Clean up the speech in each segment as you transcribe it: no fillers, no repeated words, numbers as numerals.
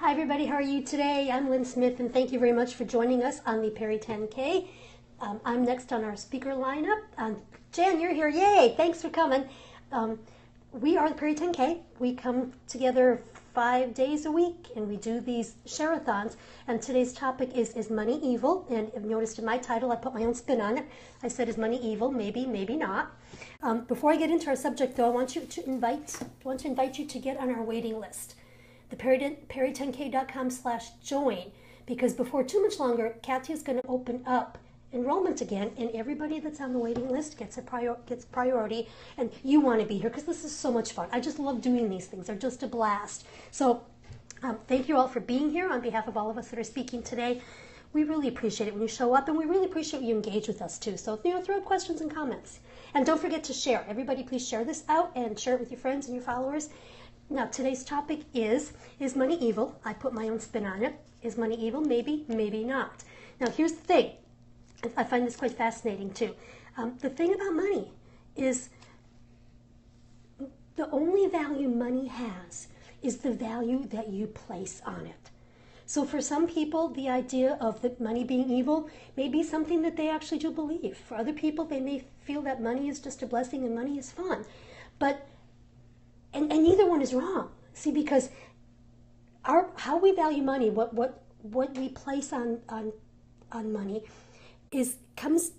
Hi everybody, how are you today? I'm Lynn Smith and thank you very much for joining us on the Perry 10K. I'm next on our speaker lineup. Jan, you're here, yay, thanks for coming. We are the Perry 10K. We come together 5 days a week and we do these share-a-thons, and today's topic is money evil? And if you noticed in my title I put my own spin on it. I said, is money evil? Maybe, maybe not. Before I get into our subject though, I want to invite you to get on our waiting list. The perry10k.com/join, because before too much longer, Kathy is going to open up enrollment again, and everybody that's on the waiting list gets priority, and you want to be here because this is so much fun. I just love doing these things. They're just a blast. So thank you all for being here on behalf of all of us that are speaking today. We really appreciate it when you show up, and we really appreciate when you engage with us too. So throw out questions and comments. And don't forget to share. Everybody please share this out and share it with your friends and your followers. Now, today's topic is money evil? I put my own spin on it. Is money evil? Maybe, maybe not. Now, here's the thing. I find this quite fascinating, too. The thing about money is the only value money has is the value that you place on it. So for some people, the idea of the money being evil may be something that they actually do believe. For other people, they may feel that money is just a blessing and money is fun. But And neither one is wrong. See, because how we value money, what we place on money, comes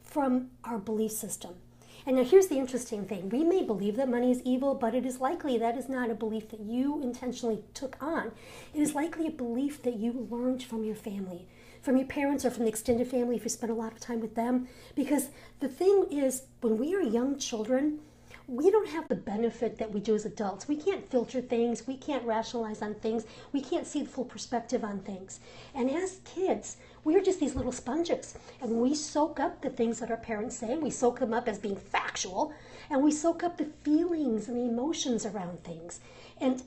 from our belief system. And now here's the interesting thing. We may believe that money is evil, but it is likely that is not a belief that you intentionally took on. It is likely a belief that you learned from your family, from your parents or from the extended family if you spent a lot of time with them. Because the thing is, when we are young children, we don't have the benefit that we do as adults. We can't filter things. We can't rationalize on things. We can't see the full perspective on things. And as kids, we're just these little sponges. And we soak up the things that our parents say. We soak them up as being factual. And we soak up the feelings and the emotions around things. And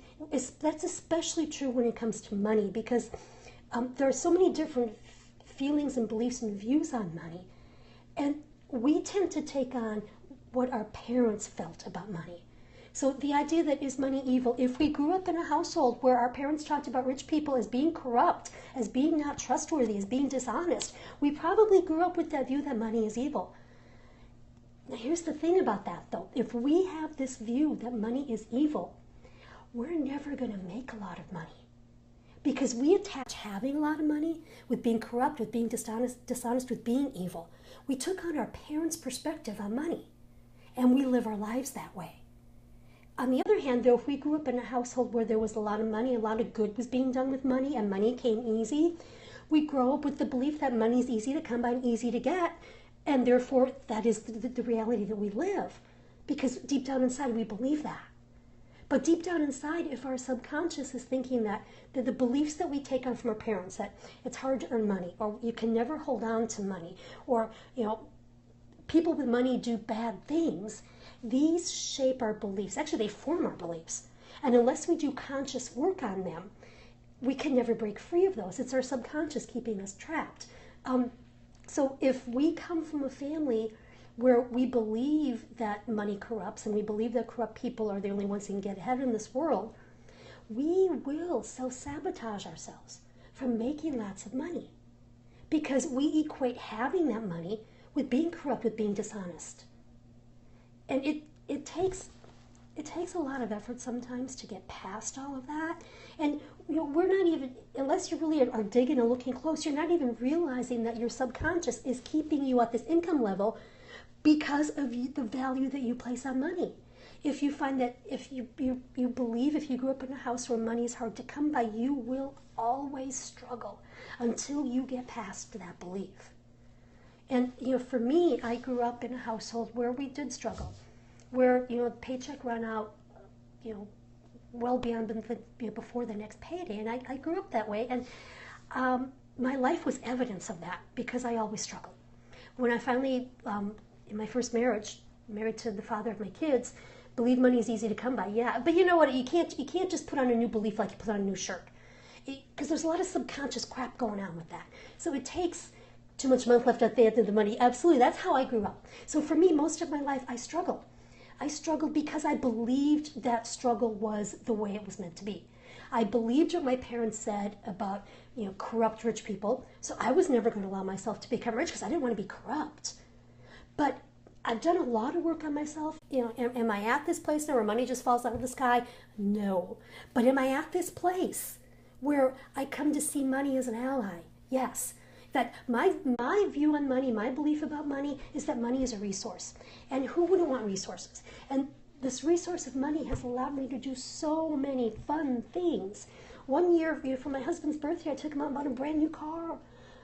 that's especially true when it comes to money, because there are so many different feelings and beliefs and views on money. And we tend to take on what our parents felt about money. So the idea that is money evil, if we grew up in a household where our parents talked about rich people as being corrupt, as being not trustworthy, as being dishonest, we probably grew up with that view that money is evil. Now here's the thing about that though. If we have this view that money is evil, we're never going to make a lot of money. Because we attach having a lot of money with being corrupt, with being dishonest, with being evil. We took on our parents' perspective on money. And we live our lives that way. On the other hand, though, if we grew up in a household where there was a lot of money, a lot of good was being done with money, and money came easy, we grow up with the belief that money is easy to come by and easy to get, and therefore that is the reality that we live. Because deep down inside, we believe that. But deep down inside, if our subconscious is thinking that the beliefs that we take on from our parents, that it's hard to earn money, or you can never hold on to money, or, people with money do bad things, these shape our beliefs. Actually, they form our beliefs. And unless we do conscious work on them, we can never break free of those. It's our subconscious keeping us trapped. So if we come from a family where we believe that money corrupts, and we believe that corrupt people are the only ones who can get ahead in this world, we will self-sabotage ourselves from making lots of money. Because we equate having that money with being corrupt, with being dishonest. And it takes a lot of effort sometimes to get past all of that. And we're not even, unless you really are digging and looking close, you're not even realizing that your subconscious is keeping you at this income level because of the value that you place on money. If you find that, if you believe, if you grew up in a house where money is hard to come by, you will always struggle until you get past that belief. And, for me, I grew up in a household where we did struggle, where, the paycheck ran out, well beyond before the next payday. And I grew up that way. And my life was evidence of that because I always struggled. When I finally, in my first marriage, married to the father of my kids, believed money is easy to come by. Yeah, but you know what? You can't just put on a new belief like you put on a new shirt. Because there's a lot of subconscious crap going on with that. So it takes too much month left at the end of the money. Absolutely, that's how I grew up. So for me, most of my life, I struggled. I struggled because I believed that struggle was the way it was meant to be. I believed what my parents said about, corrupt rich people. So I was never going to allow myself to become rich because I didn't want to be corrupt. But I've done a lot of work on myself. Am I at this place now where money just falls out of the sky? No. But am I at this place where I come to see money as an ally? Yes. That my view on money, my belief about money is that money is a resource. And who wouldn't want resources? And this resource of money has allowed me to do so many fun things. One year, for my husband's birthday, I took him out and bought a brand new car.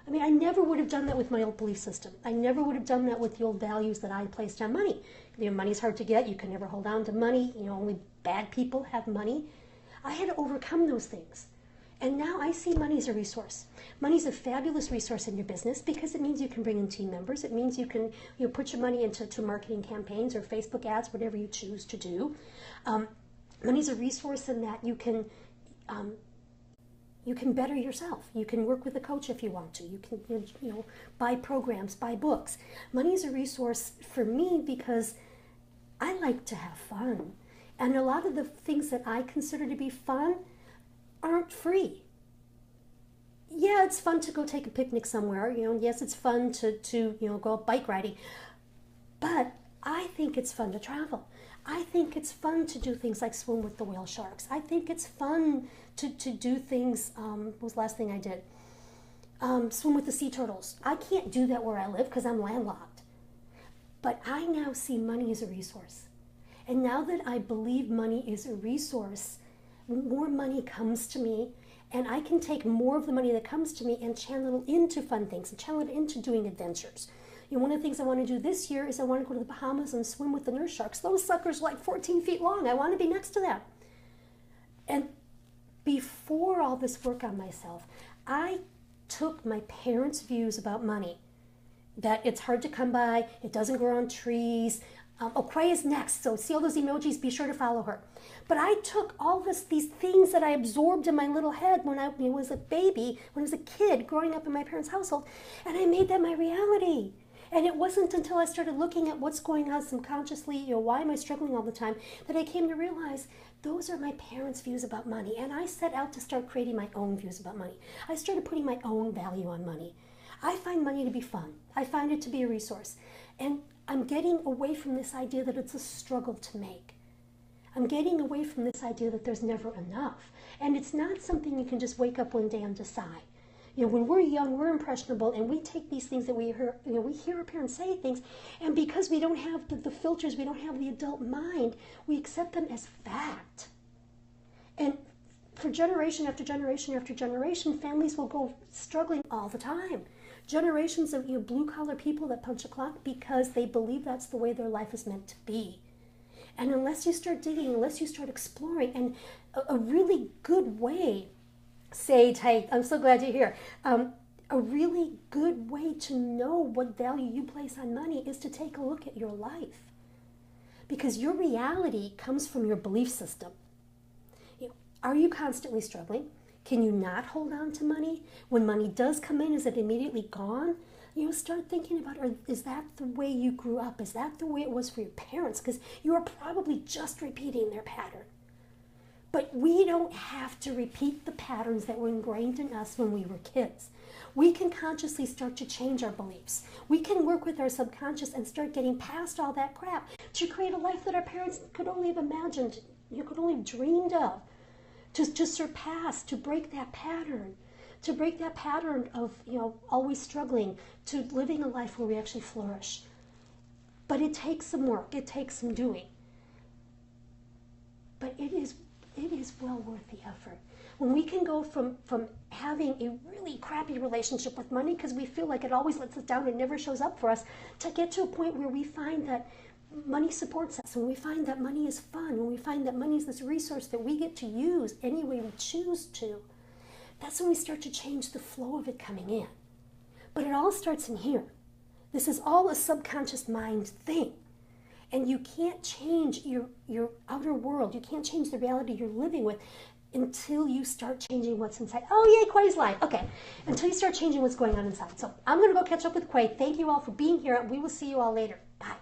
I mean, I never would have done that with my old belief system. I never would have done that with the old values that I placed on money. Money's hard to get. You can never hold on to money. Only bad people have money. I had to overcome those things. And now I see money as a resource. Money's a fabulous resource in your business because it means you can bring in team members. It means you can put your money into marketing campaigns or Facebook ads, whatever you choose to do. Money's a resource in that you can better yourself. You can work with a coach if you want to. You can buy programs, buy books. Money is a resource for me because I like to have fun. And a lot of the things that I consider to be fun aren't free. Yeah, it's fun to go take a picnic somewhere. Yes, it's fun to go bike riding. But I think it's fun to travel. I think it's fun to do things like swim with the whale sharks. I think it's fun to do things, what was the last thing I did? Swim with the sea turtles. I can't do that where I live because I'm landlocked. But I now see money as a resource. And now that I believe money is a resource, more money comes to me, and I can take more of the money that comes to me and channel it into fun things and channel it into doing adventures. One of the things I want to do this year is I want to go to the Bahamas and swim with the nurse sharks. Those suckers are like 14 feet long. I want to be next to them. And before all this work on myself, I took my parents' views about money, that it's hard to come by, it doesn't grow on trees. Quay is next, so see all those emojis, be sure to follow her. But I took all these things that I absorbed in my little head when I was a baby, when I was a kid growing up in my parents' household, and I made that my reality. And it wasn't until I started looking at what's going on subconsciously, why am I struggling all the time, that I came to realize those are my parents' views about money. And I set out to start creating my own views about money. I started putting my own value on money. I find money to be fun. I find it to be a resource. And I'm getting away from this idea that it's a struggle to make. I'm getting away from this idea that there's never enough. And it's not something you can just wake up one day and decide. When we're young, we're impressionable, and we take these things that we hear, we hear our parents say things, and because we don't have the filters, we don't have the adult mind, we accept them as fact. And for generation after generation after generation, families will go struggling all the time. Generations of blue-collar people that punch a clock because they believe that's the way their life is meant to be. And unless you start digging, unless you start exploring, and a really good way, Sage, hey, I'm so glad you're here. A really good way to know what value you place on money is to take a look at your life. Because your reality comes from your belief system. Are you constantly struggling? Can you not hold on to money? When money does come in, is it immediately gone? Start thinking about, is that the way you grew up? Is that the way it was for your parents? Because you are probably just repeating their pattern. But we don't have to repeat the patterns that were ingrained in us when we were kids. We can consciously start to change our beliefs. We can work with our subconscious and start getting past all that crap to create a life that our parents could only have imagined, could only have dreamed of, to surpass, to break that pattern, of, always struggling, to living a life where we actually flourish. But it takes some work, it takes some doing. But it is well worth the effort. When we can go from having a really crappy relationship with money because we feel like it always lets us down and never shows up for us, to get to a point where we find that money supports us, when we find that money is fun, when we find that money is this resource that we get to use any way we choose to, that's when we start to change the flow of it coming in. But it all starts in here. This is all a subconscious mind thing. And you can't change your outer world. You can't change the reality you're living with until you start changing what's inside. Oh, yay, Quay's live. Okay. Until you start changing what's going on inside. So I'm going to go catch up with Quay. Thank you all for being here. We will see you all later. Bye.